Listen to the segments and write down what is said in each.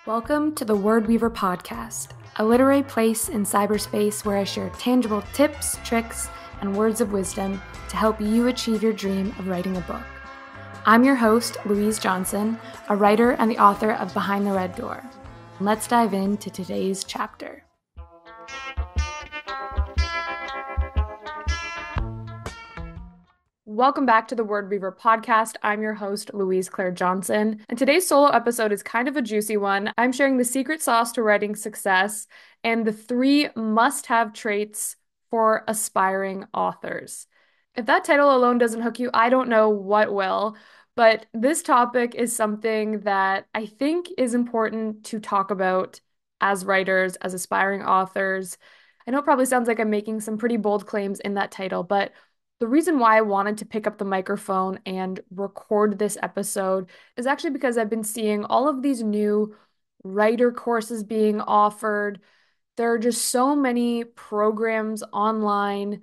Welcome to the Word Weaver podcast, a literary place in cyberspace where I share tangible tips, tricks, and words of wisdom to help you achieve your dream of writing a book. I'm your host, Louise Johnson, a writer and the author of Behind the Red Door. Let's dive into today's chapter. Welcome back to the Word Weaver podcast. I'm your host, Louise Claire Johnson, and today's solo episode is kind of a juicy one. I'm sharing the secret sauce to writing success and the 3 must-have traits for aspiring authors. If that title alone doesn't hook you, I don't know what will, but this topic is something that I think is important to talk about as writers, as aspiring authors. I know it probably sounds like I'm making some pretty bold claims in that title, but the reason why I wanted to pick up the microphone and record this episode is actually because I've been seeing all of these new writer courses being offered. There are just so many programs online.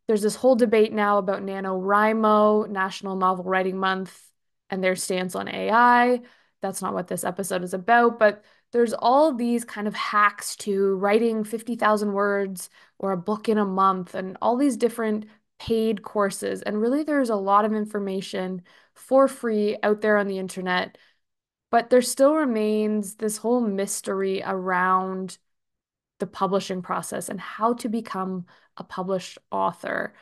There's this whole debate now about NaNoWriMo, National Novel Writing Month, and their stance on AI. That's not what this episode is about, but there's all these kind of hacks to writing 50,000 words or a book in a month and all these different paid courses. And really, there's a lot of information for free out there on the internet, but there still remains this whole mystery around the publishing process and how to become a published author.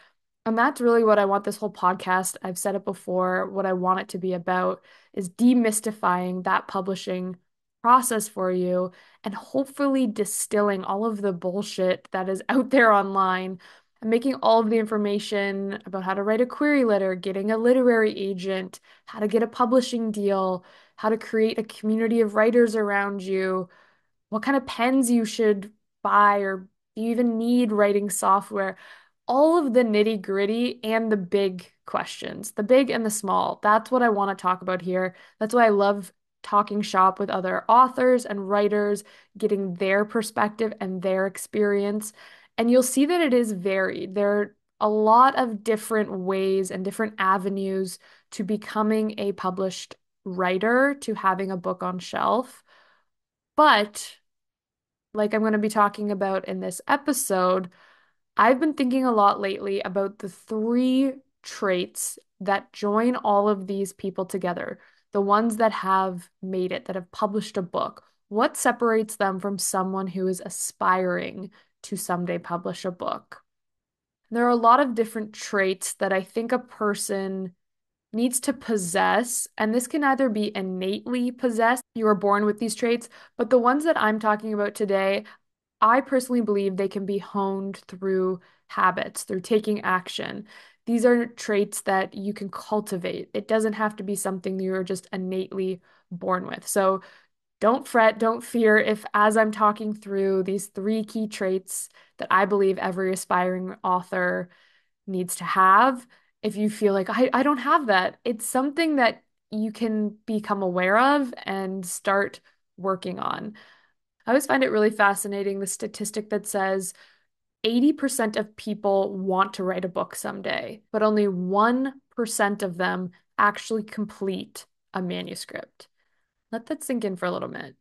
And that's really what I want this whole podcast, I've said it before, what I want it to be about is demystifying that publishing process for you and hopefully distilling all of the bullshit that is out there online and making all of the information about how to write a query letter, getting a literary agent, how to get a publishing deal, how to create a community of writers around you, what kind of pens you should buy, or do you even need writing software? All of the nitty gritty and the big questions, the big and the small. That's what I want to talk about here. That's why I love talking shop with other authors and writers, getting their perspective and their experience. And you'll see that it is varied. There are a lot of different ways and different avenues to becoming a published writer, to having a book on shelf. But like I'm going to be talking about in this episode, I've been thinking a lot lately about the 3 traits that join all of these people together, the ones that have made it, that have published a book. What separates them from someone who is aspiring to someday publish a book? There are a lot of different traits that I think a person needs to possess, and this can either be innately possessed, you are born with these traits, but the ones that I'm talking about today, I personally believe they can be honed through habits, through taking action. These are traits that you can cultivate. It doesn't have to be something you're just innately born with. So don't fret, don't fear if, as I'm talking through these 3 key traits that I believe every aspiring author needs to have, if you feel like I don't have that, it's something that you can become aware of and start working on. I always find it really fascinating, the statistic that says 80% of people want to write a book someday, but only 1% of them actually complete a manuscript. Let that sink in for a little minute.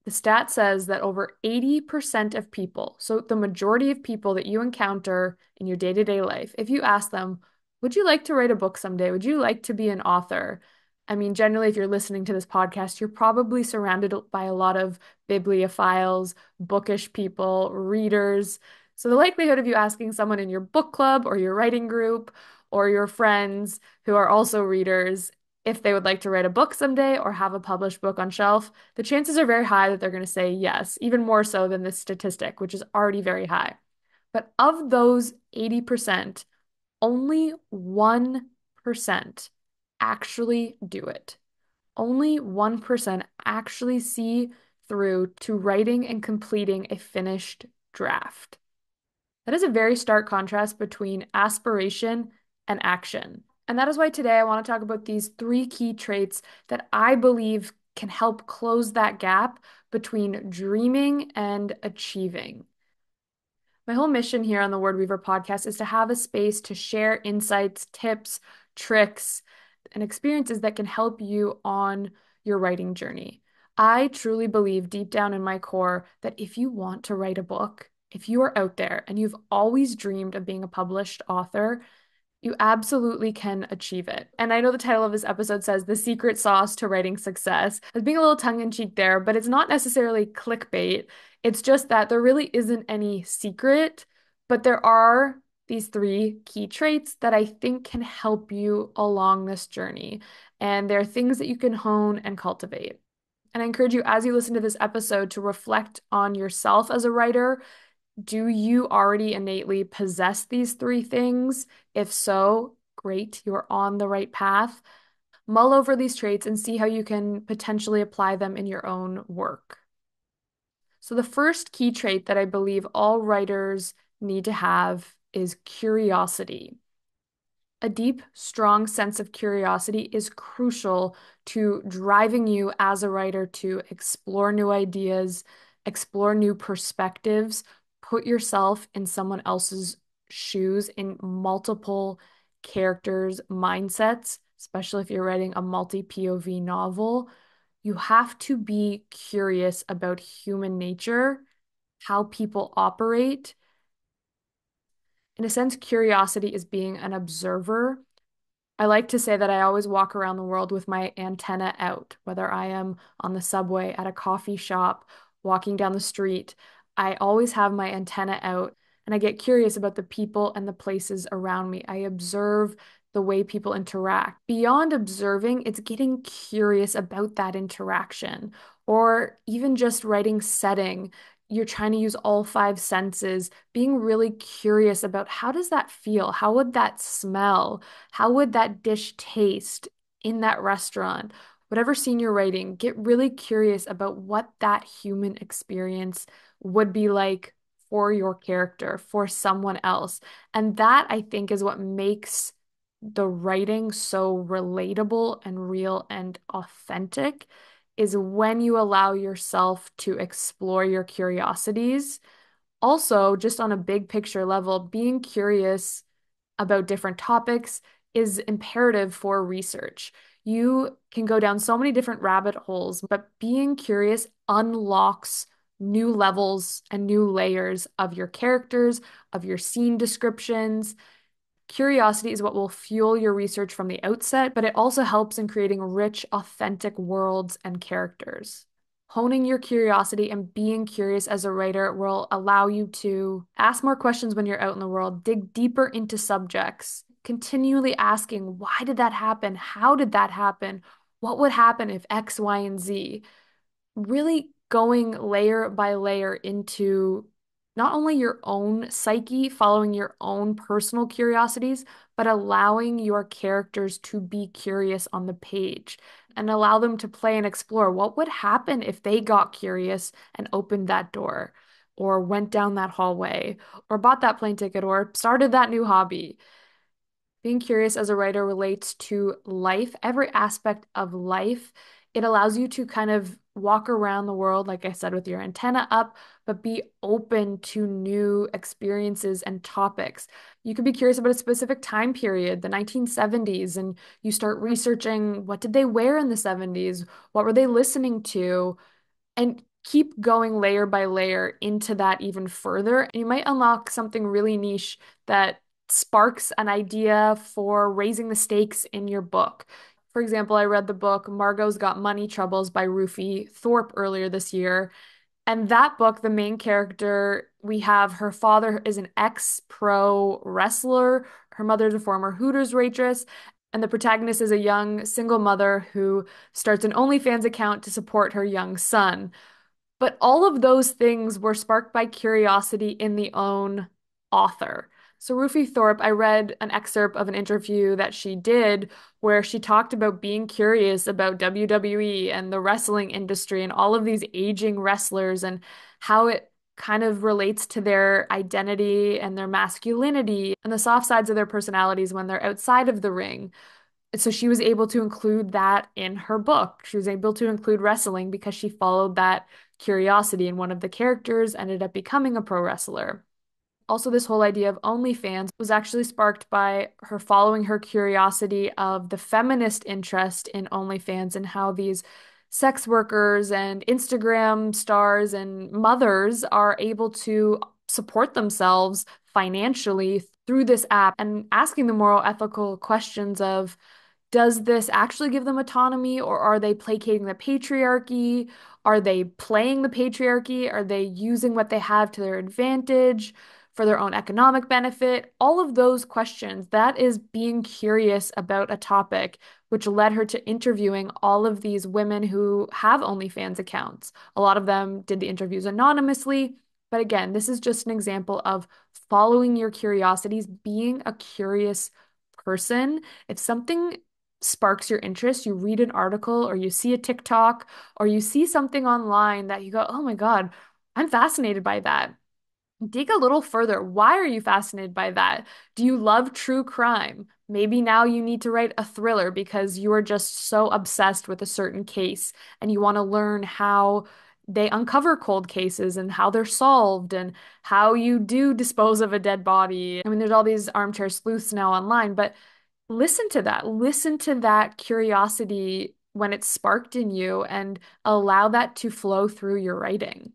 The stat says that over 80% of people, so the majority of people that you encounter in your day-to-day life, if you ask them, would you like to write a book someday? Would you like to be an author? I mean, generally, if you're listening to this podcast, you're probably surrounded by a lot of bibliophiles, bookish people, readers. So the likelihood of you asking someone in your book club or your writing group or your friends who are also readers if they would like to write a book someday or have a published book on shelf, the chances are very high that they're going to say yes, even more so than this statistic, which is already very high. But of those 80%, only 1% actually do it. Only 1% actually see through to writing and completing a finished draft. That is a very stark contrast between aspiration and action. And that is why today I want to talk about these 3 key traits that I believe can help close that gap between dreaming and achieving. My whole mission here on the Word Weaver podcast is to have a space to share insights, tips, tricks and experiences that can help you on your writing journey. I truly believe deep down in my core that if you want to write a book, if you are out there and you've always dreamed of being a published author, you absolutely can achieve it. And I know the title of this episode says The Secret Sauce to Writing Success. I was being a little tongue-in-cheek there, but it's not necessarily clickbait. It's just that there really isn't any secret, but there are these three key traits that I think can help you along this journey. And they're things that you can hone and cultivate. And I encourage you, as you listen to this episode, to reflect on yourself as a writer. Do you already innately possess these three things? If so, great, you're on the right path. Mull over these traits and see how you can potentially apply them in your own work. So, the first key trait that I believe all writers need to have is curiosity. A deep, strong sense of curiosity is crucial to driving you as a writer to explore new ideas, explore new perspectives, put yourself in someone else's shoes in multiple characters' mindsets, especially if you're writing a multi-POV novel. You have to be curious about human nature, how people operate. In a sense, curiosity is being an observer. I like to say that I always walk around the world with my antenna out, whether I am on the subway, at a coffee shop, walking down the street. I always have my antenna out and I get curious about the people and the places around me. I observe the way people interact. Beyond observing, it's getting curious about that interaction or even just writing setting. You're trying to use all five senses, being really curious about how does that feel? How would that smell? How would that dish taste in that restaurant? Whatever scene you're writing, get really curious about what that human experience would be like for your character, for someone else. And that, I think, is what makes the writing so relatable and real and authentic, is when you allow yourself to explore your curiosities. Also, just on a big picture level, being curious about different topics is imperative for research. You can go down so many different rabbit holes, but being curious unlocks new levels and new layers of your characters, of your scene descriptions. Curiosity is what will fuel your research from the outset, but it also helps in creating rich, authentic worlds and characters. Honing your curiosity and being curious as a writer will allow you to ask more questions when you're out in the world, dig deeper into subjects, continually asking, why did that happen? How did that happen? What would happen if X, Y, and Z? Really going layer by layer into not only your own psyche, following your own personal curiosities, but allowing your characters to be curious on the page and allow them to play and explore what would happen if they got curious and opened that door or went down that hallway or bought that plane ticket or started that new hobby. Being curious as a writer relates to life, every aspect of life. It allows you to kind of walk around the world, like I said, with your antenna up, but be open to new experiences and topics. You could be curious about a specific time period, the 1970s, and you start researching what did they wear in the 70s? What were they listening to? And keep going layer by layer into that even further. And you might unlock something really niche that sparks an idea for raising the stakes in your book. For example, I read the book Margot's Got Money Troubles by Rufi Thorpe earlier this year. And that book, the main character, we have her father is an ex-pro wrestler, her mother's a former Hooters waitress, and the protagonist is a young single mother who starts an OnlyFans account to support her young son. But all of those things were sparked by curiosity in the own author. So Rufi Thorpe, I read an excerpt of an interview that she did where she talked about being curious about WWE and the wrestling industry and all of these aging wrestlers and how it kind of relates to their identity and their masculinity and the soft sides of their personalities when they're outside of the ring. So she was able to include that in her book. She was able to include wrestling because she followed that curiosity, and one of the characters ended up becoming a pro wrestler. Also, this whole idea of OnlyFans was actually sparked by her following her curiosity of the feminist interest in OnlyFans and how these sex workers and Instagram stars and mothers are able to support themselves financially through this app and asking the moral ethical questions of, does this actually give them autonomy, or are they placating the patriarchy? Are they playing the patriarchy? Are they using what they have to their advantage for their own economic benefit? All of those questions, that is being curious about a topic, which led her to interviewing all of these women who have OnlyFans accounts. A lot of them did the interviews anonymously. But again, this is just an example of following your curiosities, being a curious person. If something sparks your interest, you read an article or you see a TikTok or you see something online that you go, oh my God, I'm fascinated by that. Dig a little further. Why are you fascinated by that? Do you love true crime? Maybe now you need to write a thriller because you are just so obsessed with a certain case and you want to learn how they uncover cold cases and how they're solved and how you do dispose of a dead body. I mean, there's all these armchair sleuths now online, but listen to that. Listen to that curiosity when it's sparked in you and allow that to flow through your writing.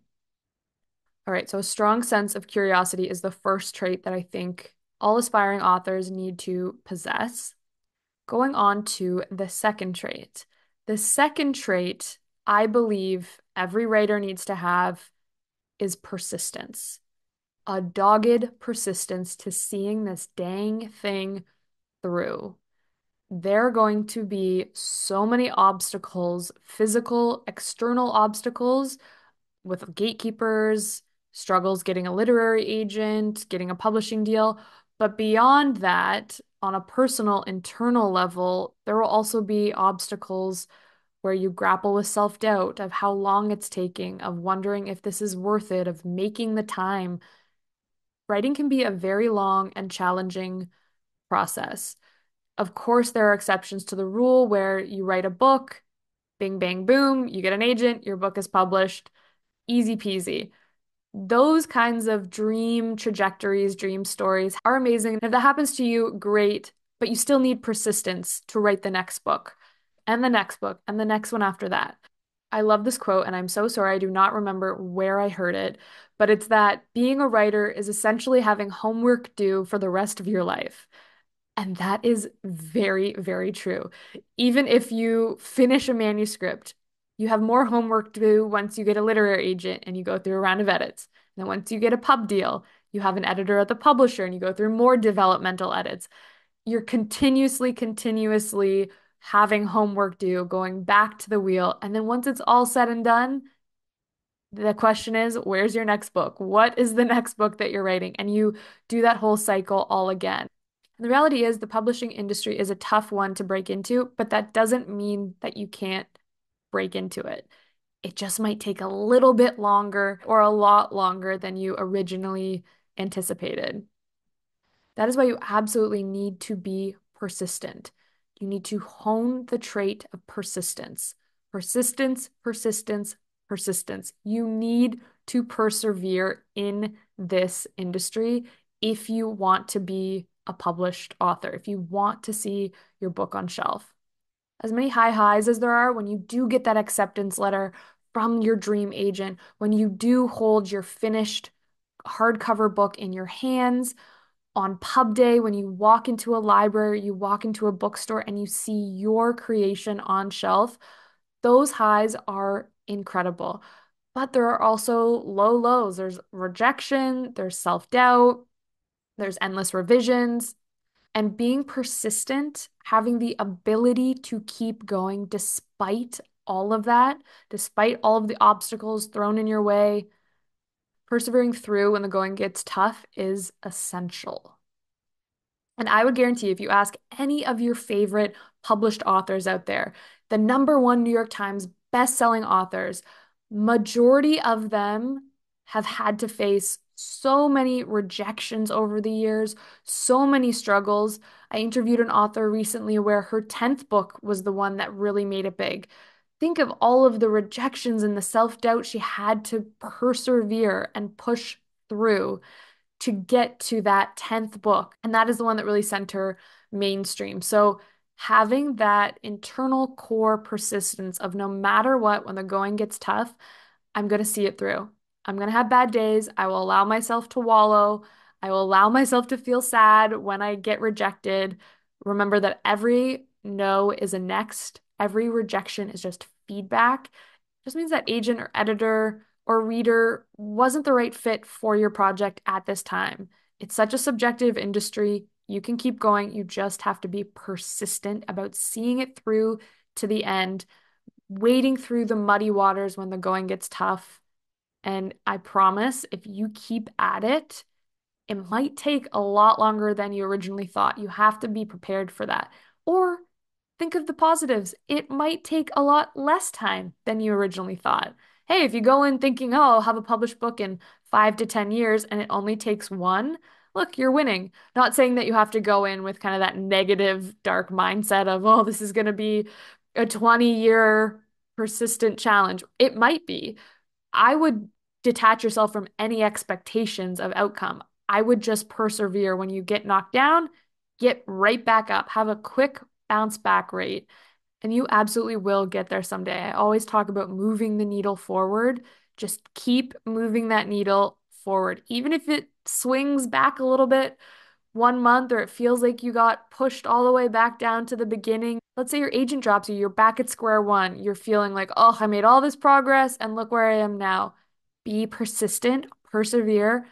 All right, so a strong sense of curiosity is the first trait that I think all aspiring authors need to possess. Going on to the second trait. The second trait I believe every writer needs to have is persistence. A dogged persistence to seeing this dang thing through. There are going to be so many obstacles, physical, external obstacles with gatekeepers, struggles getting a literary agent, getting a publishing deal. But beyond that, on a personal, internal level, there will also be obstacles where you grapple with self-doubt of how long it's taking, of wondering if this is worth it, of making the time. Writing can be a very long and challenging process. Of course, there are exceptions to the rule where you write a book, bing, bang, boom, you get an agent, your book is published, easy peasy. Those kinds of dream trajectories, dream stories are amazing. If that happens to you, great, but you still need persistence to write the next book and the next book and the next one after that. I love this quote, and I'm so sorry I do not remember where I heard it, but it's that being a writer is essentially having homework due for the rest of your life. And that is very, very true. Even if you finish a manuscript, you have more homework to do once you get a literary agent and you go through a round of edits. And then once you get a pub deal, you have an editor at the publisher and you go through more developmental edits. You're continuously having homework due, going back to the wheel. And then once it's all said and done, the question is, where's your next book? What is the next book that you're writing? And you do that whole cycle all again. The reality is the publishing industry is a tough one to break into, but that doesn't mean that you can't break into it. It just might take a little bit longer or a lot longer than you originally anticipated. That is why you absolutely need to be persistent. You need to hone the trait of persistence. Persistence, persistence, persistence. You need to persevere in this industry if you want to be a published author, if you want to see your book on shelf. As many high highs as there are when you do get that acceptance letter from your dream agent, when you do hold your finished hardcover book in your hands, on pub day, when you walk into a library, you walk into a bookstore and you see your creation on shelf, those highs are incredible. But there are also low lows. There's rejection, there's self-doubt, there's endless revisions. And being persistent, having the ability to keep going despite all of that, despite all of the obstacles thrown in your way, persevering through when the going gets tough is essential. And I would guarantee if you ask any of your favorite published authors out there, the number one New York Times best-selling authors, majority of them have had to face so many rejections over the years, so many struggles. I interviewed an author recently where her 10th book was the one that really made it big. Think of all of the rejections and the self-doubt she had to persevere and push through to get to that 10th book. And that is the one that really sent her mainstream. So having that internal core persistence of no matter what, when the going gets tough, I'm going to see it through. I'm going to have bad days. I will allow myself to wallow. I will allow myself to feel sad when I get rejected. Remember that every no is a next, every rejection is just feedback. It just means that agent or editor or reader wasn't the right fit for your project at this time. It's such a subjective industry. You can keep going. You just have to be persistent about seeing it through to the end, wading through the muddy waters when the going gets tough. And I promise, if you keep at it, it might take a lot longer than you originally thought. You have to be prepared for that. Or think of the positives. It might take a lot less time than you originally thought. Hey, if you go in thinking, oh, I'll have a published book in 5 to 10 years and it only takes one, look, you're winning. Not saying that you have to go in with kind of that negative, dark mindset of, oh, this is going to be a 20-year persistent challenge. It might be. I would detach yourself from any expectations of outcome. I would just persevere when you get knocked down, get right back up, have a quick bounce back rate, and you absolutely will get there someday. I always talk about moving the needle forward. Just keep moving that needle forward. Even if it swings back a little bit 1 month or it feels like you got pushed all the way back down to the beginning. Let's say your agent drops you, you're back at square one. You're feeling like, oh, I made all this progress and look where I am now. Be persistent, persevere,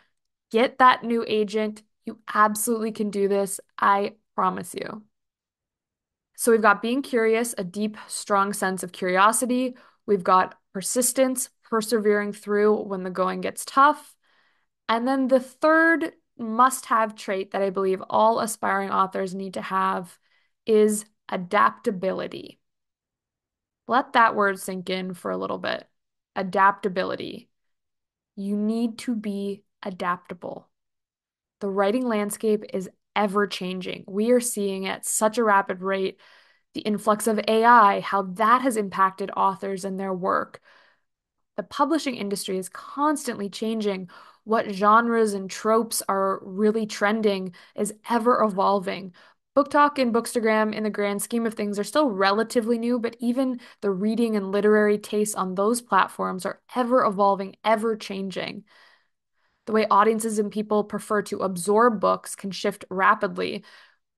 get that new agent. You absolutely can do this. I promise you. So we've got being curious, a deep, strong sense of curiosity. We've got persistence, persevering through when the going gets tough. And then the third must-have trait that I believe all aspiring authors need to have is adaptability. Let that word sink in for a little bit. Adaptability. You need to be adaptable. The writing landscape is ever changing. We are seeing at such a rapid rate the influx of AI, how that has impacted authors and their work. The publishing industry is constantly changing. What genres and tropes are really trending is ever evolving. Book Talk and Bookstagram, in the grand scheme of things, are still relatively new, but even the reading and literary tastes on those platforms are ever evolving, ever changing. The way audiences and people prefer to absorb books can shift rapidly.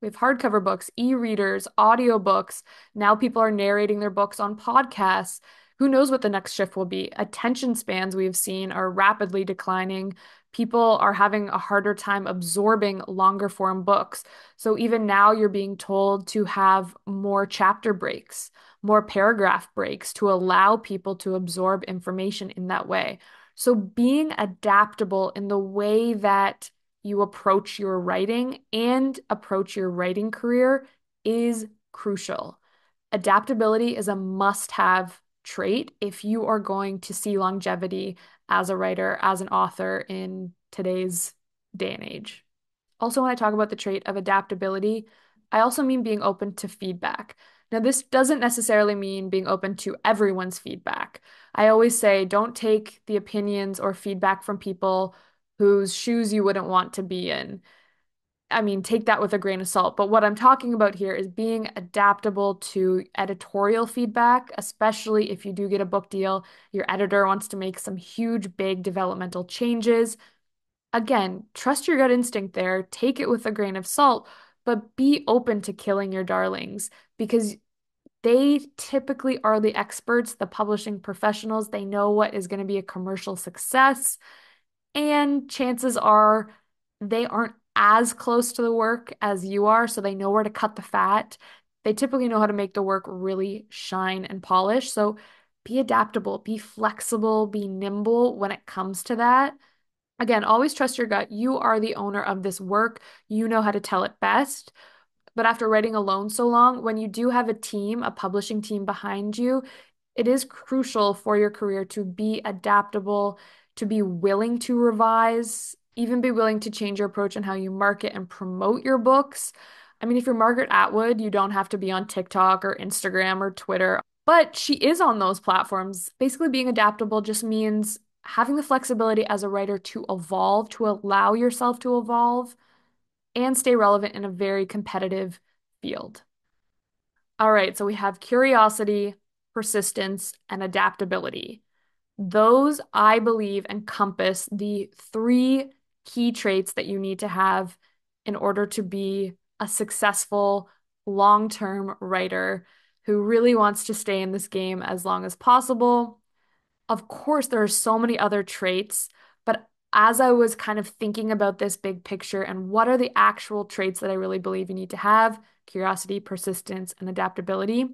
We have hardcover books, e-readers, audiobooks. Now people are narrating their books on podcasts. Who knows what the next shift will be? Attention spans we've seen are rapidly declining. People are having a harder time absorbing longer form books. So even now you're being told to have more chapter breaks, more paragraph breaks to allow people to absorb information in that way. So being adaptable in the way that you approach your writing and approach your writing career is crucial. Adaptability is a must-have trait if you are going to see longevity as a writer, as an author in today's day and age. Also, when I talk about the trait of adaptability, I also mean being open to feedback. Now, this doesn't necessarily mean being open to everyone's feedback. I always say don't take the opinions or feedback from people whose shoes you wouldn't want to be in. I mean, take that with a grain of salt. But what I'm talking about here is being adaptable to editorial feedback, especially if you do get a book deal, your editor wants to make some huge, big developmental changes. Again, trust your gut instinct there, take it with a grain of salt, but be open to killing your darlings because they typically are the experts, the publishing professionals. They know what is going to be a commercial success. And chances are they aren't as close to the work as you are, so they know where to cut the fat. They typically know how to make the work really shine and polish. So be adaptable, be flexible, be nimble when it comes to that. Again, always trust your gut. You are the owner of this work. You know how to tell it best. But after writing alone so long, when you do have a team, a publishing team behind you, it is crucial for your career to be adaptable, to be willing to revise, even be willing to change your approach on how you market and promote your books. I mean, if you're Margaret Atwood, you don't have to be on TikTok or Instagram or Twitter, but she is on those platforms. Basically, being adaptable just means having the flexibility as a writer to evolve, to allow yourself to evolve, and stay relevant in a very competitive field. All right, so we have curiosity, persistence, and adaptability. Those, I believe, encompass the three key traits that you need to have in order to be a successful long-term writer who really wants to stay in this game as long as possible. Of course, there are so many other traits, but as I was kind of thinking about this big picture and what are the actual traits that I really believe you need to have, curiosity, persistence, and adaptability,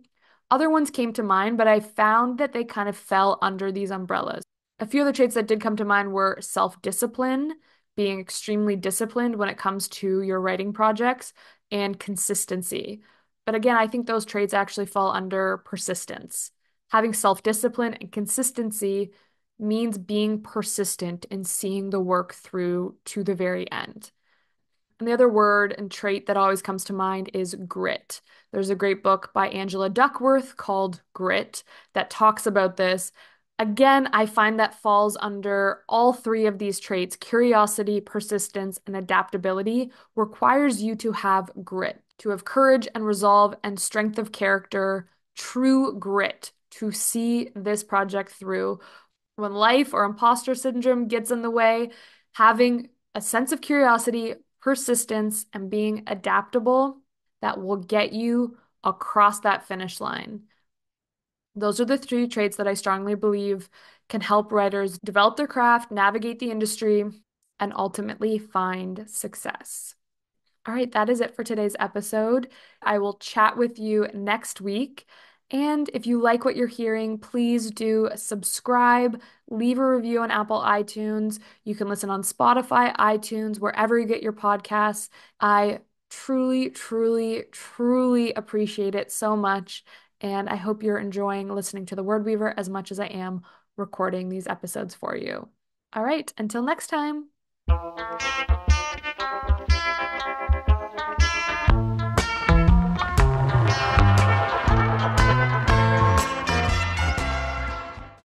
other ones came to mind, but I found that they kind of fell under these umbrellas. A few other traits that did come to mind were self-discipline, being extremely disciplined when it comes to your writing projects, and consistency. But again, I think those traits actually fall under persistence. Having self-discipline and consistency means being persistent in seeing the work through to the very end. And the other word and trait that always comes to mind is grit. There's a great book by Angela Duckworth called Grit that talks about this. Again, I find that falls under all three of these traits. Curiosity, persistence, and adaptability requires you to have grit, to have courage and resolve and strength of character, true grit to see this project through. When life or imposter syndrome gets in the way, having a sense of curiosity, persistence, and being adaptable that will get you across that finish line. Those are the three traits that I strongly believe can help writers develop their craft, navigate the industry, and ultimately find success. All right, that is it for today's episode. I will chat with you next week. And if you like what you're hearing, please do subscribe, leave a review on Apple iTunes. You can listen on Spotify, iTunes, wherever you get your podcasts. I truly, truly, truly appreciate it so much. And I hope you're enjoying listening to The Word Weaver as much as I am recording these episodes for you. All right, until next time.